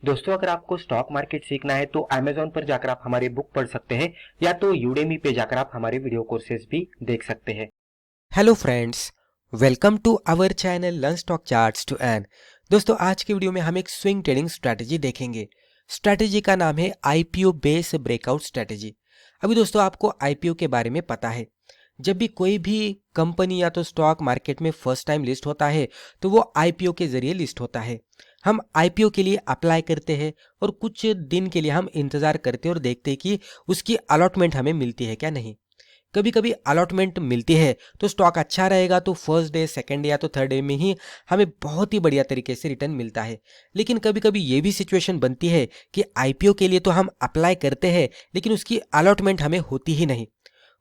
दोस्तों, अगर आपको स्टॉक मार्केट सीखना है तो Amazon पर जाकर आप हमारे बुक पढ़ सकते हैं या तो Udemy पे जाकर आप हमारे वीडियो कोर्सेज भी देख सकते हैं। Hello friends, welcome to our channel learn stock charts to earn. दोस्तों, आज की वीडियो में हम एक स्विंग ट्रेडिंग स्ट्रैटेजी देखेंगे। स्ट्रैटेजी का नाम है आईपीओ बेस ब्रेकआउट स्ट्रैटेजी। अभी दोस्तों आपको आईपीओ के बारे में पता है। जब भी कोई भी कंपनी या तो स्टॉक मार्केट में फर्स्ट टाइम लिस्ट होता है तो वो आईपीओ के जरिए लिस्ट होता है। हम आईपीओ के लिए अप्लाई करते हैं और कुछ दिन के लिए हम इंतज़ार करते हैं और देखते हैं कि उसकी अलॉटमेंट हमें मिलती है क्या नहीं। कभी कभी अलॉटमेंट मिलती है तो स्टॉक अच्छा रहेगा तो फर्स्ट डे, सेकंड डे या तो थर्ड डे में ही हमें बहुत ही बढ़िया तरीके से रिटर्न मिलता है। लेकिन कभी कभी ये भी सिचुएशन बनती है कि आईपीओ के लिए तो हम अप्लाई करते हैं लेकिन उसकी अलॉटमेंट हमें होती ही नहीं।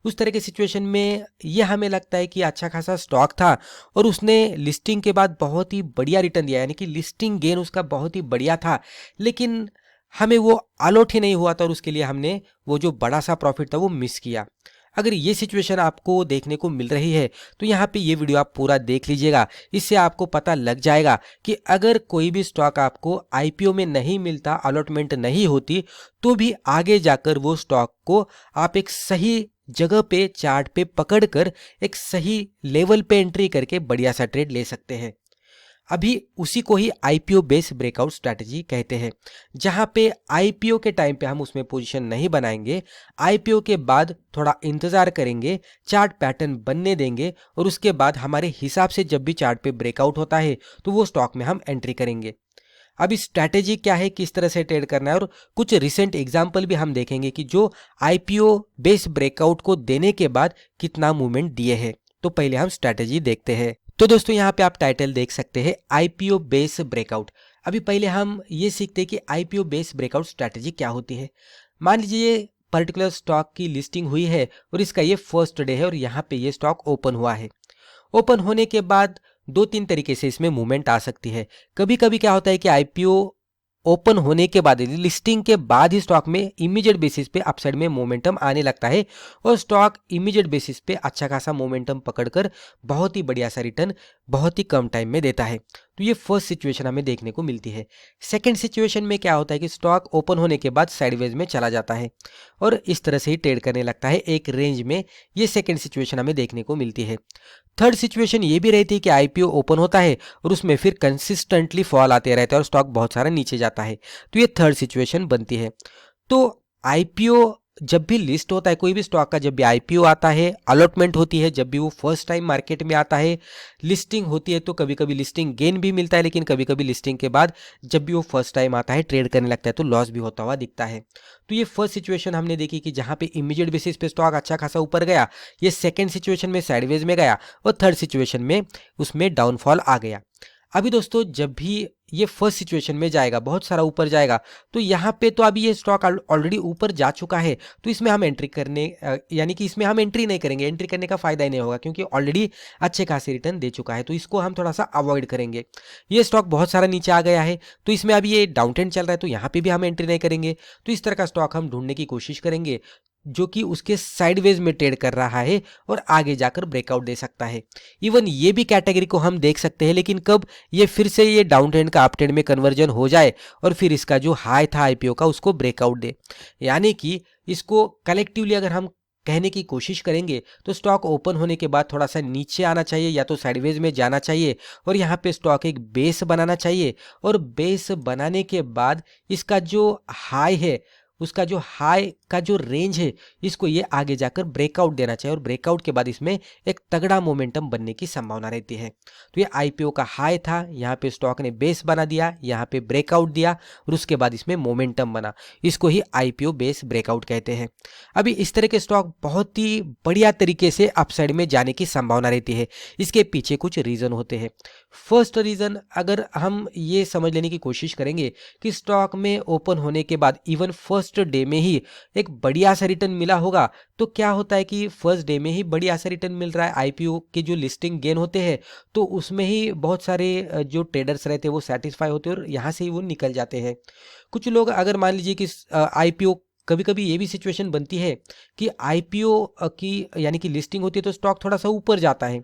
उस तरह के सिचुएशन में ये हमें लगता है कि अच्छा खासा स्टॉक था और उसने लिस्टिंग के बाद बहुत ही बढ़िया रिटर्न दिया, यानी कि लिस्टिंग गेन उसका बहुत ही बढ़िया था, लेकिन हमें वो अलॉट ही नहीं हुआ था और उसके लिए हमने वो जो बड़ा सा प्रॉफिट था वो मिस किया। अगर ये सिचुएशन आपको देखने को मिल रही है तो यहाँ पे ये वीडियो आप पूरा देख लीजिएगा। इससे आपको पता लग जाएगा कि अगर कोई भी स्टॉक आपको आईपीओ में नहीं मिलता, अलॉटमेंट नहीं होती, तो भी आगे जाकर वो स्टॉक को आप एक सही जगह पे चार्ट पे पकड़कर एक सही लेवल पे एंट्री करके बढ़िया सा ट्रेड ले सकते हैं। अभी उसी को ही आईपीओ बेस ब्रेकआउट स्ट्रैटेजी कहते हैं, जहां पे आईपीओ के टाइम पे हम उसमें पोजीशन नहीं बनाएंगे, आईपीओ के बाद थोड़ा इंतजार करेंगे, चार्ट पैटर्न बनने देंगे और उसके बाद हमारे हिसाब से जब भी चार्ट पे ब्रेकआउट होता है तो वो स्टॉक में हम एंट्री करेंगे। अभी स्ट्रैटेजी क्या है, किस तरह से ट्रेड करना है और कुछ रिसेंट एग्जाम्पल भी हम देखेंगे कि जो आईपीओ बेस ब्रेकआउट को देने के बाद कितना मूवमेंट दिए हैं। तो पहले हम स्ट्रैटेजी देखते हैं। तो दोस्तों यहाँ पे आप टाइटल देख सकते हैं, आईपीओ बेस ब्रेकआउट। अभी पहले हम ये सीखते हैं कि आईपीओ बेस ब्रेकआउट स्ट्रैटेजी क्या होती है। मान लीजिए ये पर्टिकुलर स्टॉक की लिस्टिंग हुई है और इसका ये फर्स्ट डे है और यहाँ पे ये स्टॉक ओपन हुआ है। ओपन होने के बाद दो तीन तरीके से इसमें मूवमेंट आ सकती है। कभी कभी क्या होता है कि आईपीओ ओपन होने के बाद, लिस्टिंग के बाद ही स्टॉक में इमीडिएट बेसिस पे अपसाइड में मोमेंटम आने लगता है और स्टॉक इमीडिएट बेसिस पे अच्छा खासा मोमेंटम पकड़कर बहुत ही बढ़िया सा रिटर्न बहुत ही कम टाइम में देता है। तो ये फर्स्ट सिचुएशन हमें देखने को मिलती है। सेकंड सिचुएशन में क्या होता है कि स्टॉक ओपन होने के बाद साइडवेज में चला जाता है और इस तरह से ही ट्रेड करने लगता है एक रेंज में। ये सेकंड सिचुएशन हमें देखने को मिलती है। थर्ड सिचुएशन ये भी रहती है कि आईपीओ ओपन होता है और उसमें फिर कंसिस्टेंटली फॉल आते रहते हैं और स्टॉक बहुत सारा नीचे जाता है। तो ये थर्ड सिचुएशन बनती है। तो आईपीओ जब भी लिस्ट होता है, कोई भी स्टॉक का जब भी आईपीओ आता है, अलॉटमेंट होती है, जब भी वो फर्स्ट टाइम मार्केट में आता है, लिस्टिंग होती है, तो कभी कभी लिस्टिंग गेन भी मिलता है, लेकिन कभी कभी लिस्टिंग के बाद जब भी वो फर्स्ट टाइम आता है ट्रेड करने लगता है तो लॉस भी होता हुआ दिखता है। तो ये फर्स्ट सिचुएशन हमने देखी कि जहां पे इमीडिएट बेसिस पे स्टॉक अच्छा खासा ऊपर गया। ये सेकेंड सिचुएशन में साइडवेज में गया और थर्ड सिचुएशन में उसमें डाउनफॉल आ गया। अभी दोस्तों जब भी ये फर्स्ट सिचुएशन में जाएगा, बहुत सारा ऊपर जाएगा, तो यहाँ पे तो अभी ये स्टॉक ऑलरेडी ऊपर जा चुका है, तो इसमें हम एंट्री करने यानी कि इसमें हम एंट्री नहीं करेंगे। एंट्री करने का फायदा ही नहीं होगा क्योंकि ऑलरेडी अच्छे खासे रिटर्न दे चुका है, तो इसको हम थोड़ा सा अवॉइड करेंगे। ये स्टॉक बहुत सारा नीचे आ गया है तो इसमें अभी ये डाउन ट्रेंड चल रहा है, तो यहाँ पे भी हम एंट्री नहीं करेंगे। तो इस तरह का स्टॉक हम ढूंढने की कोशिश करेंगे जो कि उसके साइडवेज में ट्रेड कर रहा है और आगे जाकर ब्रेकआउट दे सकता है। इवन ये भी कैटेगरी को हम देख सकते हैं, लेकिन कब ये फिर से ये डाउन ट्रेंड का अप ट्रेंड में कन्वर्जन हो जाए और फिर इसका जो हाई था आईपीओ का उसको ब्रेकआउट दे। यानी कि इसको कलेक्टिवली अगर हम कहने की कोशिश करेंगे तो स्टॉक ओपन होने के बाद थोड़ा सा नीचे आना चाहिए या तो साइडवेज में जाना चाहिए और यहाँ पे स्टॉक एक बेस बनाना चाहिए और बेस बनाने के बाद इसका जो हाई है, उसका जो हाई का जो रेंज है, इसको ये आगे जाकर ब्रेकआउट देना चाहिए और ब्रेकआउट के बाद इसमें एक तगड़ा मोमेंटम बनने की संभावना रहती है। तो ये आईपीओ का हाई था, यहाँ पे स्टॉक ने बेस बना दिया, यहाँ पे ब्रेकआउट दिया और उसके बाद इसमें मोमेंटम बना। इसको ही आईपीओ बेस ब्रेकआउट कहते हैं। अभी इस तरह के स्टॉक बहुत ही बढ़िया तरीके से अपसाइड में जाने की संभावना रहती है। इसके पीछे कुछ रीजन होते हैं। फर्स्ट रीजन अगर हम ये समझ लेने की कोशिश करेंगे कि स्टॉक में ओपन होने के बाद इवन फर्स्ट डे में ही एक बढ़िया सा रिटर्न मिला होगा, तो क्या होता है कि फर्स्ट डे में ही बढ़िया सा रिटर्न मिल रहा है, आईपीओ के जो लिस्टिंग गेन होते हैं तो उसमें ही बहुत सारे जो ट्रेडर्स रहते हैं वो सेटिस्फाई होते हैं और यहाँ से ही वो निकल जाते हैं। कुछ लोग अगर मान लीजिए कि आईपीओ, कभी कभी ये भी सिचुएशन बनती है कि आईपीओ की यानी कि लिस्टिंग होती है तो स्टॉक थोड़ा सा ऊपर जाता है,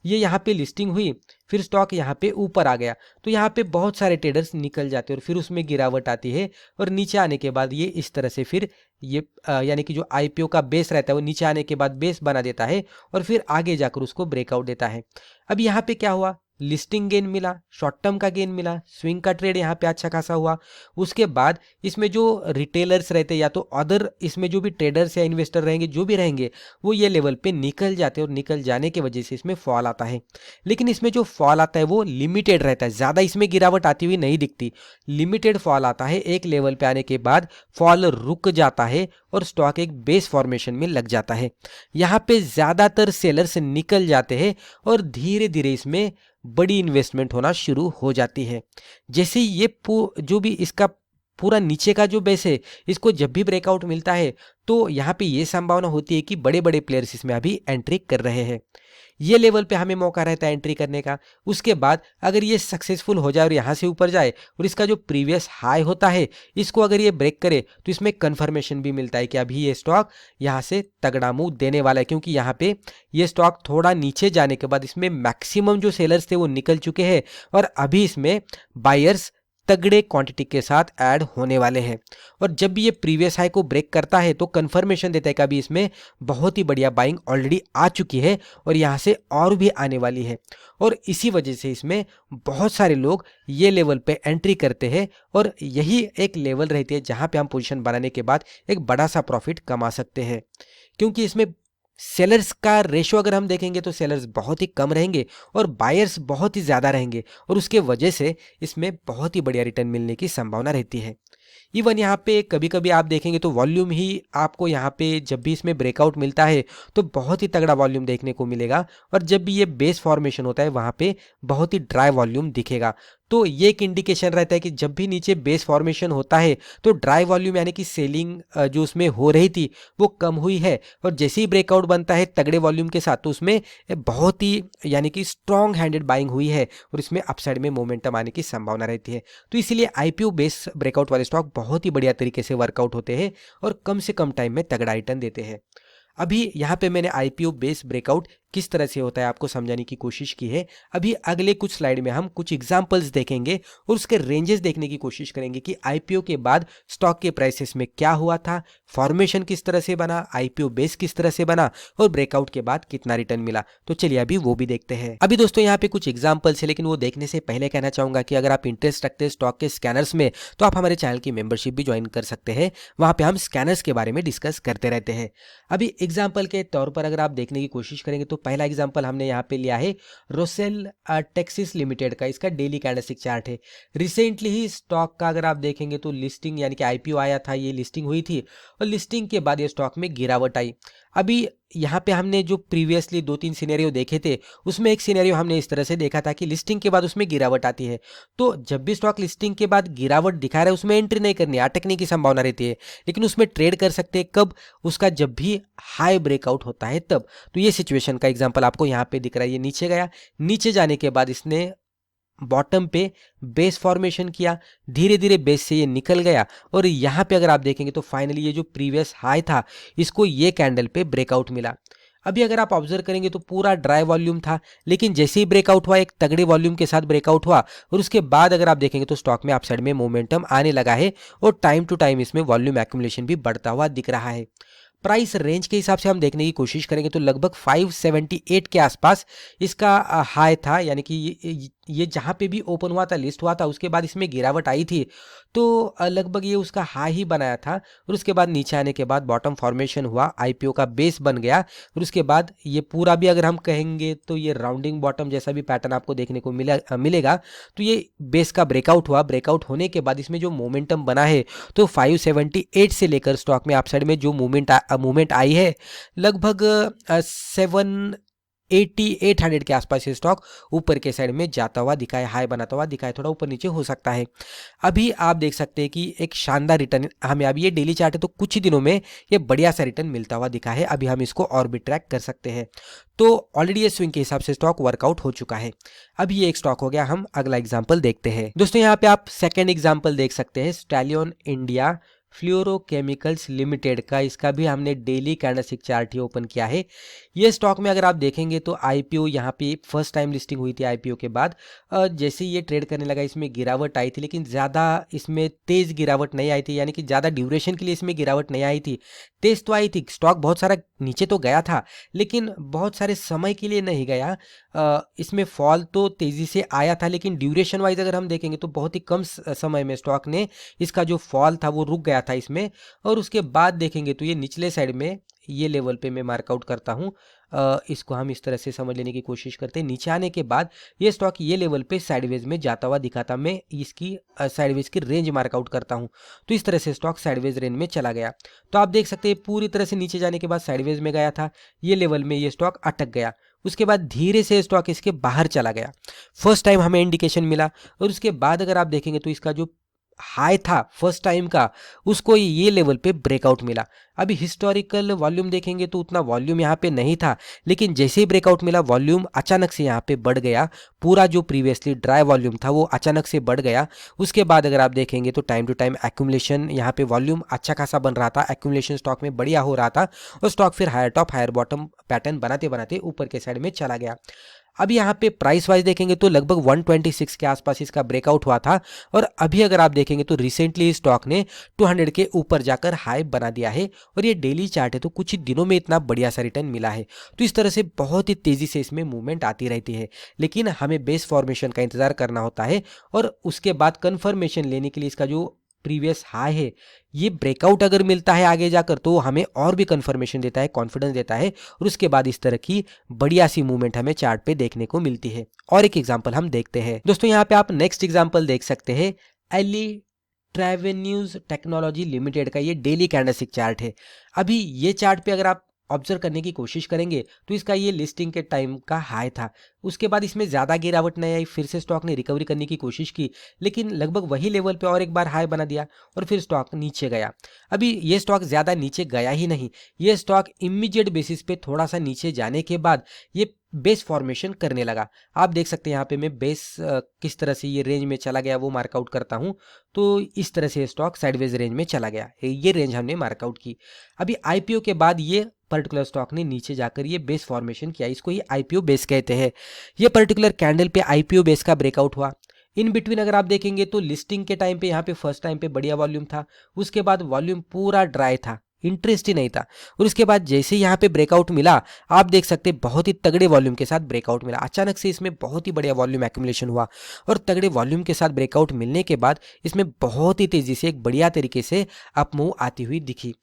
ये यहाँ पे लिस्टिंग हुई, फिर स्टॉक यहाँ पे ऊपर आ गया, तो यहाँ पे बहुत सारे ट्रेडर्स निकल जाते हैं और फिर उसमें गिरावट आती है और नीचे आने के बाद ये इस तरह से फिर ये यानी कि जो आईपीओ का बेस रहता है वो नीचे आने के बाद बेस बना देता है और फिर आगे जाकर उसको ब्रेकआउट देता है। अब यहाँ पे क्या हुआ, लिस्टिंग गेन मिला, शॉर्ट टर्म का गेन मिला, स्विंग का ट्रेड यहाँ पे अच्छा खासा हुआ। उसके बाद इसमें जो रिटेलर्स रहते हैं या तो अदर इसमें जो भी ट्रेडर्स या इन्वेस्टर रहेंगे जो भी रहेंगे वो ये लेवल पे निकल जाते हैं और निकल जाने की वजह से इसमें फॉल आता है। लेकिन इसमें जो फॉल आता है वो लिमिटेड रहता है, ज़्यादा इसमें गिरावट आती हुई नहीं दिखती, लिमिटेड फॉल आता है। एक लेवल पे आने के बाद फॉल रुक जाता है और स्टॉक एक बेस फॉर्मेशन में लग जाता है। यहाँ पे ज़्यादातर सेलर्स निकल जाते हैं और धीरे धीरे इसमें बड़ी इन्वेस्टमेंट होना शुरू हो जाती है। जैसे ये जो भी इसका पूरा नीचे का जो बेस है इसको जब भी ब्रेकआउट मिलता है तो यहाँ पे ये संभावना होती है कि बड़े बड़े प्लेयर्स इसमें अभी एंट्री कर रहे हैं। ये लेवल पे हमें मौका रहता है एंट्री करने का। उसके बाद अगर ये सक्सेसफुल हो जाए और यहाँ से ऊपर जाए और इसका जो प्रीवियस हाई होता है इसको अगर ये ब्रेक करे तो इसमें कंफर्मेशन भी मिलता है कि अभी ये स्टॉक यहाँ से तगड़ा मूव देने वाला है, क्योंकि यहाँ पे ये स्टॉक थोड़ा नीचे जाने के बाद इसमें मैक्सिमम जो सेलर्स थे वो निकल चुके हैं और अभी इसमें बायर्स तगड़े क्वांटिटी के साथ ऐड होने वाले हैं। और जब भी ये प्रीवियस हाई को ब्रेक करता है तो कंफर्मेशन देता है कि अभी इसमें बहुत ही बढ़िया बाइंग ऑलरेडी आ चुकी है और यहाँ से और भी आने वाली है। और इसी वजह से इसमें बहुत सारे लोग ये लेवल पे एंट्री करते हैं और यही एक लेवल रहती है जहाँ पे हम पोजीशन बनाने के बाद एक बड़ा सा प्रॉफिट कमा सकते हैं, क्योंकि इसमें सेलर्स का रेशो अगर हम देखेंगे तो सेलर्स बहुत ही कम रहेंगे और बायर्स बहुत ही ज़्यादा रहेंगे और उसके वजह से इसमें बहुत ही बढ़िया रिटर्न मिलने की संभावना रहती है। इवन यहाँ पे कभी कभी आप देखेंगे तो वॉल्यूम ही आपको यहाँ पे जब भी इसमें ब्रेकआउट मिलता है तो बहुत ही तगड़ा वॉल्यूम देखने को मिलेगा और जब भी ये बेस फॉर्मेशन होता है वहाँ पे बहुत ही ड्राई वॉल्यूम दिखेगा। तो ये एक इंडिकेशन रहता है कि जब भी नीचे बेस फॉर्मेशन होता है तो ड्राई वॉल्यूम यानी कि सेलिंग जो उसमें हो रही थी वो कम हुई है और जैसे ही ब्रेकआउट बनता है तगड़े वॉल्यूम के साथ तो उसमें बहुत ही यानी कि स्ट्रॉन्ग हैंडेड बाइंग हुई है और इसमें अपसाइड में मोमेंटम आने की संभावना रहती है। तो इसीलिए आईपीओ बेस ब्रेकआउट वाले स्टॉक बहुत ही बढ़िया तरीके से वर्कआउट होते हैं और कम से कम टाइम में तगड़ा रिटर्न देते हैं। अभी यहाँ पे मैंने आईपीओ बेस ब्रेकआउट किस तरह से होता है आपको समझाने की कोशिश की है। अभी अगले कुछ स्लाइड में हम कुछ एग्जांपल्स देखेंगे और उसके रेंजेस देखने की कोशिश करेंगे कि आईपीओ के बाद स्टॉक के प्राइसेस में क्या हुआ था, फॉर्मेशन किस तरह से बना, आईपीओ बेस किस तरह से बना और ब्रेकआउट के बाद कितना रिटर्न मिला। तो चलिए अभी वो भी देखते हैं। अभी दोस्तों यहाँ पे कुछ एग्जाम्पल्स है, लेकिन वो देखने से पहले कहना चाहूंगा कि अगर आप इंटरेस्ट रखते हैं स्टॉक के स्कैनर्स में तो आप हमारे चैनल की मेंबरशिप भी ज्वाइन कर सकते हैं। वहां पे हम स्कैनर्स के बारे में डिस्कस करते रहते हैं। अभी एग्जाम्पल के तौर पर अगर आप देखने की कोशिश करेंगे तो पहला एग्जाम्पल हमने यहाँ पे लिया है रोसेल टेक्सिस लिमिटेड का। इसका डेली कैंडलस्टिक चार्ट है। रिसेंटली ही स्टॉक का अगर आप देखेंगे तो लिस्टिंग यानी कि आईपीओ आया था, ये लिस्टिंग हुई थी और लिस्टिंग के बाद ये स्टॉक में गिरावट आई। अभी यहाँ पे हमने जो प्रीवियसली 2-3 सिनेरियो देखे थे उसमें एक सिनेरियो हमने इस तरह से देखा था कि लिस्टिंग के बाद उसमें गिरावट आती है, तो जब भी स्टॉक लिस्टिंग के बाद गिरावट दिखा रहा है उसमें एंट्री नहीं करनी, अटकने की संभावना रहती है, लेकिन उसमें ट्रेड कर सकते हैं कब, उसका जब भी हाई ब्रेकआउट होता है तब। तो ये सिचुएशन का एग्जांपल आपको यहाँ पे दिख रहा है। ये नीचे गया, नीचे जाने के बाद इसने बॉटम पे बेस फॉर्मेशन किया, धीरे धीरे बेस से ये निकल गया और यहाँ पे अगर आप देखेंगे तो फाइनली ये जो प्रीवियस हाई था इसको ये कैंडल पे ब्रेकआउट मिला। अभी अगर आप ऑब्जर्व करेंगे तो पूरा ड्राई वॉल्यूम था, लेकिन जैसे ही ब्रेकआउट हुआ एक तगड़े वॉल्यूम के साथ ब्रेकआउट हुआ और उसके बाद अगर आप देखेंगे तो स्टॉक में अपसाइड में मोमेंटम आने लगा है और टाइम टू टाइम इसमें वॉल्यूम एक्यूमुलेशन भी बढ़ता हुआ दिख रहा है। प्राइस रेंज के हिसाब से हम देखने की कोशिश करेंगे तो लगभग 578 के आसपास इसका हाई था, यानी कि ये जहाँ पे भी ओपन हुआ था, लिस्ट हुआ था, उसके बाद इसमें गिरावट आई थी तो लगभग ये उसका हाई ही बनाया था और उसके बाद नीचे आने के बाद बॉटम फॉर्मेशन हुआ, आईपीओ का बेस बन गया और उसके बाद ये पूरा भी अगर हम कहेंगे तो ये राउंडिंग बॉटम जैसा भी पैटर्न आपको देखने को मिलेगा। तो ये बेस का ब्रेकआउट हुआ, ब्रेकआउट होने के बाद इसमें जो मोमेंटम बना है तो 578 से लेकर स्टॉक में अपसाइड में जो मूवमेंट आई है लगभग 780-800 के आसपास ये स्टॉक ऊपर के साइड में जाता हुआ दिखा है, हाई बनाता हुआ दिखा है, थोड़ा ऊपर नीचे हो सकता है। अभी आप देख सकते हैं कि एक शानदार रिटर्न हमें, अभी ये डेली चार्ट है तो कुछ ही दिनों में ये बढ़िया सा रिटर्न मिलता हुआ दिखा है। अभी हम इसको और भी ट्रैक कर सकते हैं। तो ऑलरेडी ये स्विंग के हिसाब से स्टॉक वर्कआउट हो चुका है। अब ये एक स्टॉक हो गया। हम अगला एग्जाम्पल देखते हैं। दोस्तों यहाँ पे आप सेकेंड एग्जाम्पल देख सकते हैं, स्टैलियन इंडिया फ्लोरोकेमिकल्स लिमिटेड का, इसका भी हमने डेली कैंडलस्टिक चार्ट ही ओपन किया है। ये स्टॉक में अगर आप देखेंगे तो आईपीओ यहाँ पे फर्स्ट टाइम लिस्टिंग हुई थी आईपीओ के बाद। जैसे ही ये ट्रेड करने लगा इसमें गिरावट आई थी, लेकिन ज़्यादा इसमें तेज़ गिरावट नहीं आई थी, यानी कि ज़्यादा ड्यूरेशन के लिए इसमें गिरावट नहीं आई थी। तेज़ तो आई थी, स्टॉक बहुत सारा नीचे तो गया था, लेकिन बहुत सारे समय के लिए नहीं गया। इसमें फॉल तो तेज़ी से आया था, लेकिन ड्यूरेशन वाइज अगर हम देखेंगे तो बहुत ही कम समय में स्टॉक ने इसका जो फॉल था वो रुक गया था इसमें। और उसके बाद देखेंगे तो ये निचले साइड में ये लेवल पे मैं मार्कआउट करता हूँ। इसको हम इस तरह से समझ लेने की कोशिश करते हैं। नीचे आने के बाद ये स्टॉक ये लेवल पे साइडवेज में जाता हुआ दिखा था, मैं इसकी साइडवेज की रेंज मार्कआउट करता हूँ। तो इस तरह से स्टॉक साइडवेज रेंज में चला गया। तो आप देख सकते हैं पूरी तरह से नीचे जाने के बाद साइडवेज में गया था, ये लेवल में ये स्टॉक अटक गया। उसके बाद धीरे से स्टॉक इसके बाहर चला गया, फर्स्ट टाइम हमें इंडिकेशन मिला। और उसके बाद अगर आप देखेंगे तो इसका जो हाई था फर्स्ट टाइम का, उसको ये लेवल पे ब्रेकआउट मिला। अभी हिस्टोरिकल वॉल्यूम देखेंगे तो उतना वॉल्यूम यहाँ पे नहीं था, लेकिन जैसे ही ब्रेकआउट मिला वॉल्यूम अचानक से यहाँ पे बढ़ गया। पूरा जो प्रीवियसली ड्राई वॉल्यूम था वो अचानक से बढ़ गया। उसके बाद अगर आप देखेंगे तो टाइम टू टाइम एक्यूमुलेशन, यहाँ पे वॉल्यूम अच्छा खासा बन रहा था, एक्यूमुलेशन स्टॉक में बढ़िया हो रहा था, और स्टॉक फिर higher top higher bottom pattern बनाते बनाते ऊपर के साइड में चला गया। अब यहाँ पे प्राइस वाइज देखेंगे तो लगभग 126 के आसपास इसका ब्रेकआउट हुआ था, और अभी अगर आप देखेंगे तो रिसेंटली स्टॉक ने 200 के ऊपर जाकर हाई बना दिया है। और ये डेली चार्ट है तो कुछ ही दिनों में इतना बढ़िया सा रिटर्न मिला है। तो इस तरह से बहुत ही तेजी से इसमें मूवमेंट आती रहती है, लेकिन हमें बेस फॉर्मेशन का इंतजार करना होता है, और उसके बाद कंफर्मेशन लेने के लिए इसका जो प्रीवियस हाई है ये ब्रेकआउट अगर मिलता है आगे जाकर तो हमें और भी कंफर्मेशन देता है, कॉन्फिडेंस देता है, और उसके बाद इस तरह की बढ़िया सी मूवमेंट हमें चार्ट पे देखने को मिलती है। और एक एग्जांपल हम देखते हैं दोस्तों, यहाँ पे आप नेक्स्ट एग्जांपल देख सकते हैं, एली ट्रेवेन्यूज टेक्नोलॉजी लिमिटेड का ये डेली कैंडलस्टिक चार्ट है। अभी ये चार्ट पे अगर आप ऑब्जर्व करने की कोशिश करेंगे तो इसका ये लिस्टिंग के टाइम का हाई था, उसके बाद इसमें ज़्यादा गिरावट नहीं आई, फिर से स्टॉक ने रिकवरी करने की कोशिश की, लेकिन लगभग वही लेवल पे और एक बार हाई बना दिया और फिर स्टॉक नीचे गया। अभी ये स्टॉक ज़्यादा नीचे गया ही नहीं, ये स्टॉक इमीडिएट बेसिस पे थोड़ा सा नीचे जाने के बाद ये बेस फॉर्मेशन करने लगा। आप देख सकते हैं यहाँ पे मैं बेस किस तरह से ये रेंज में चला गया वो मार्कआउट करता हूँ। तो इस तरह से स्टॉक साइडवेज रेंज में चला गया, ये रेंज हमने मार्कआउट की। अभी आईपीओ के बाद ये पर्टिकुलर स्टॉक ने नीचे जाकर ये बेस फॉर्मेशन किया, इसको ही आईपीओ बेस कहते हैं। ये पर्टिकुलर कैंडल पे आईपीओ बेस का ब्रेकआउट हुआ। इन बिटवीन अगर आप देखेंगे तो लिस्टिंग के टाइम पे यहाँ पे फर्स्ट टाइम पे बढ़िया वॉल्यूम था, उसके बाद वॉल्यूम पूरा ड्राई था, इंटरेस्ट ही नहीं था। और उसके बाद जैसे ही यहाँ पे ब्रेकआउट मिला, आप देख सकते हैं बहुत ही तगड़े वॉल्यूम के साथ ब्रेकआउट मिला, अचानक से इसमें बहुत ही बढ़िया वॉल्यूम एक्यूमुलेशन हुआ, और तगड़े वॉल्यूम के साथ ब्रेकआउट मिलने के बाद इसमें बहुत ही तेजी से एक बढ़िया तरीके से अपमूव आती हुई दिखी।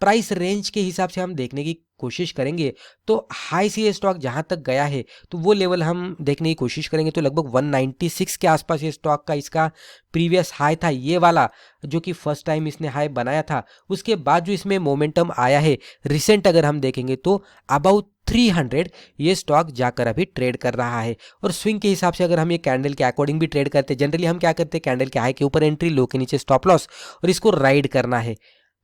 प्राइस रेंज के हिसाब से हम देखने की कोशिश करेंगे तो हाई सी स्टॉक जहां तक गया है तो वो लेवल हम देखने की कोशिश करेंगे तो लगभग 196 के आसपास ये स्टॉक का इसका प्रीवियस हाई था, ये वाला जो कि फर्स्ट टाइम इसने हाई बनाया था। उसके बाद जो इसमें मोमेंटम आया है रिसेंट अगर हम देखेंगे तो अबाउट 300 ये स्टॉक जाकर अभी ट्रेड कर रहा है। और स्विंग के हिसाब से अगर हम ये कैंडल के अकॉर्डिंग भी ट्रेड करते हैं, जनरली हम क्या करते हैं, कैंडल के हाई के ऊपर एंट्री, लो के नीचे स्टॉप लॉस, और इसको राइड करना है,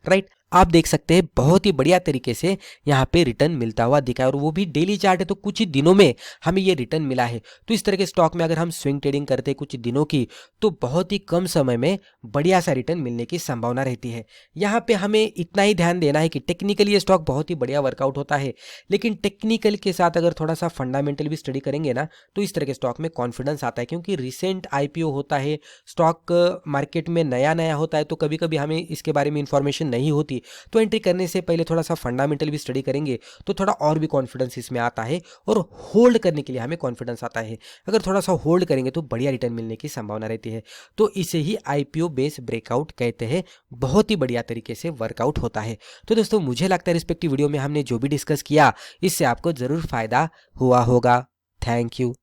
राइट। आप देख सकते हैं बहुत ही बढ़िया तरीके से यहाँ पे रिटर्न मिलता हुआ दिखा है, और वो भी डेली चार्ट है तो कुछ ही दिनों में हमें ये रिटर्न मिला है। तो इस तरह के स्टॉक में अगर हम स्विंग ट्रेडिंग करते हैं कुछ दिनों की तो बहुत ही कम समय में बढ़िया सा रिटर्न मिलने की संभावना रहती है। यहाँ पे हमें इतना ही ध्यान देना है कि टेक्निकली ये स्टॉक बहुत ही बढ़िया वर्कआउट होता है, लेकिन टेक्निकल के साथ अगर थोड़ा सा फंडामेंटल भी स्टडी करेंगे ना तो इस तरह के स्टॉक में कॉन्फिडेंस आता है, क्योंकि रिसेंट आईपीओ होता है, स्टॉक मार्केट में नया नया होता है, तो कभी कभी हमें इसके बारे में इंफॉर्मेशन नहीं होती, तो एंट्री करने से पहले थोड़ा सा फंडामेंटल भी स्टडी करेंगे तो थोड़ा और भी कॉन्फिडेंस इसमें आता है, और होल्ड करने के लिए हमें कॉन्फिडेंस आता है। अगर थोड़ा सा होल्ड करेंगे तो बढ़िया रिटर्न मिलने की संभावना रहती है। तो इसे ही आईपीओ बेस ब्रेकआउट कहते हैं, बहुत ही बढ़िया तरीके से वर्कआउट होता है। तो दोस्तों मुझे लगता है रिस्पेक्टिव वीडियो में हमने जो भी डिस्कस किया इससे आपको जरूर फायदा हुआ होगा। Thank you.